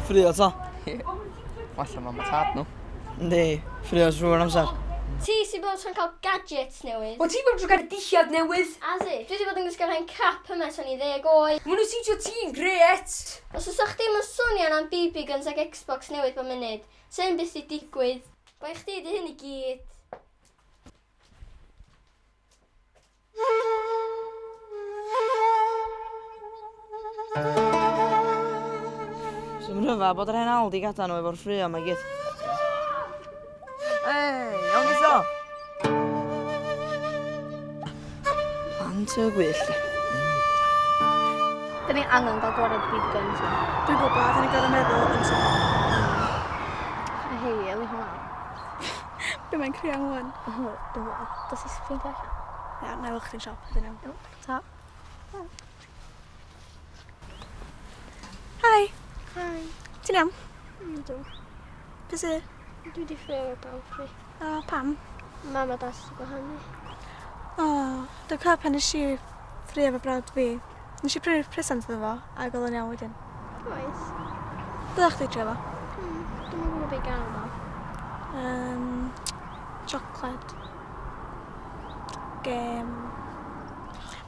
Ffrio to. Walla mam y tad nhw. Yndi, ffrio trwy'r amser. Ti sy'n bod yn cael gadgets newydd. O ti'n bod drwy gael dillad newydd? A si, dwi wedi bod yn gwisgo rhain cap yma son i 10 oed. Mae nhw'n siwtio ti'n gret. Os oes chdi yn swnio am BB guns ag Xbox newydd bob munud, sy'n beth i digwydd. Bai chdi di hyn i gyd. Sy'n rhyfa bod yr hen Aldi gada nhw efo'r ffrio yma gyd. Iawn gyda. Plant y Gwyll. Da ni angen gael gwared BB guns yma. Dwi'n gwybod, da ni'n gorau meddwl yn sôn. A hei, eli hwnna. Be mae'n crio am hwn? Dos i ffeindio allan. Ia, na i weld chdi'n siop, ydyn nhw. Ta. Hi, Hai. ti'n iawn? Ydw. Be sy? Dwi wedi ffrio bawb fi. O, pam? Mam a das i gwahanu. O, dwi'n cael pan nes i ffrio efo brawd fi. Nes i prynu'r present iddo fo, a gael yn iawn wedyn. Oes. Bydda'ch chdi trio fo? Dwi'n gwybod beth gael yma. Chocolate. Gem.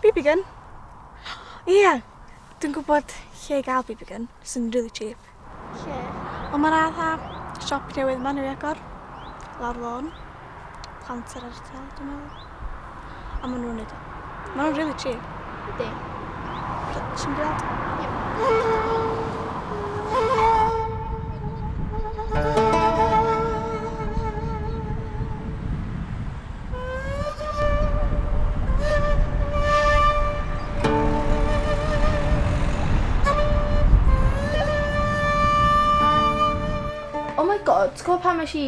BB gun? Ie, dwi'n gwybod lle i gael BB gun, sy'n really cheap. Lle? Ond mae'n adha siop newydd ma' nhw i agor. Lawr lôn. Plant ar ardal, dwi'n meddwl. A maen nhw'n neud o. Maen nhw'n really cheap. Ydy. Sy'n gweld? Oh my god, ti'n gwybod pan mae si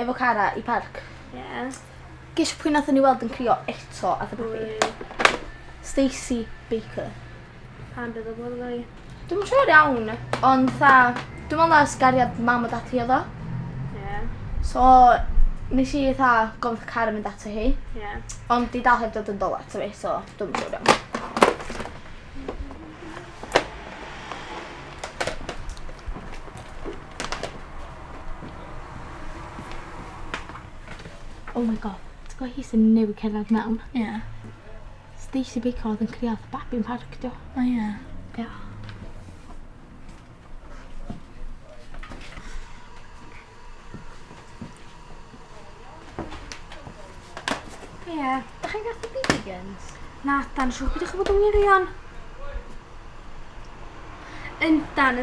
efo cara i parc? Ie. Geisio pwy nath ni weld yn crio eto a ddebyg. Stacey Baker. Pan bydd o bod o'i? Dwi'n siŵr iawn, ond dwi'n meddwl na sgariad mam a dati oedd o. Ie. So, nes i gofyn cara mynd ato hi. Ie. Ond di dal heb dod yn dol ato fi, so dwi'n siŵr iawn. Oh my god, ti'n gwybod hi sy'n newid cerdded mewn? Ie. Stacey Baker oedd yn crio oedd babi'n parc, dio. O ie. Ia. Ie. Da chi'n gael BB guns? Na, dan, siwr beth ydych bod yn wirion? Yndan.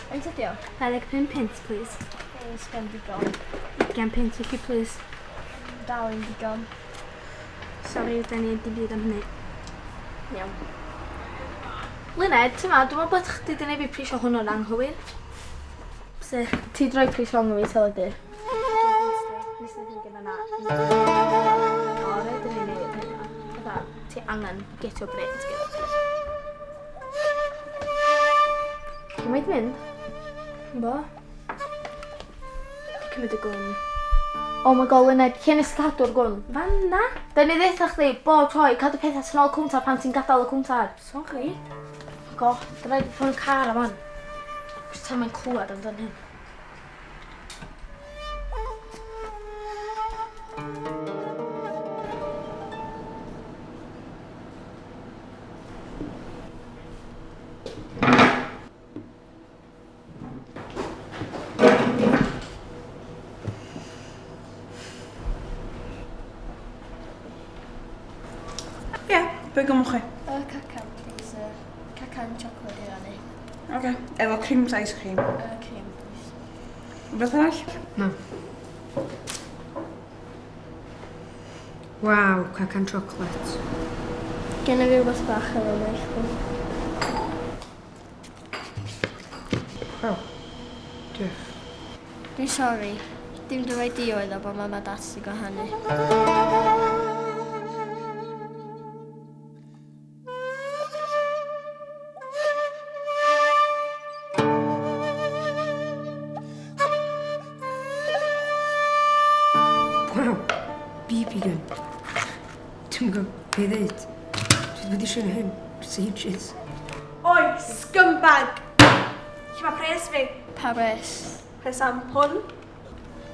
Faint ydi o? 25 pence, please. Oes gan digon. 20 pence, if you please. Dal yn digon. Sorry, da ni wedi byd am hynny. Iawn. Lyned, ti'n ma, dwi'n meddwl bod chdi wedi neud fi prisio hwnnw yn anghywir. Sy. Ti droi prisio hwnnw fi teledu. Nes i ddim gyda na. O, rhaid i ni neud hynna. Fydda, ti angen get your Brit gyda ti. Ti'n maid mynd? Bo? Cymryd y gwn. Oh my god, Lyned, lle nes i cadw'r gwn? Fanna? Da ni ddeitha chdi, bob tro i cadw pethau sy'n ôl cwntar pan ti'n gadael y cwntar. Sorry. Go, da rhaid i ffôn y car am hwn. Pwys tan mae'n clywed amdan hyn. Ie, be gymwch chi? Cacan, please. Cacan chocolate i rannu. Oce. Efo cream ice cream. Cream, please. Beth arall? Na. Waw, cacan chocolate. Gen i fi wbeth bach yn yma i chdi. O, diolch. Dwi'n sori. Dim dy roi di oedd o bod mam a dat i gwahanu. Waw, BB gun. Dwi'n gwybod be ddeud. Dwi wedi siarad hyn, ers ages. Oi, scumbag. Lle mae pres fi? Pa bres? Pres am hwn.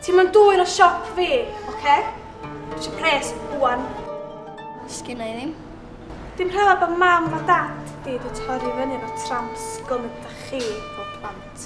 Ti'n mynd dwy'n o siop fi, oce? Dwi eisiau pres wwan. Sgynna i ddim. Dim rhywbeth bod mam a dad di torri fyny efo tramp sgwm ydych chi, pob plant.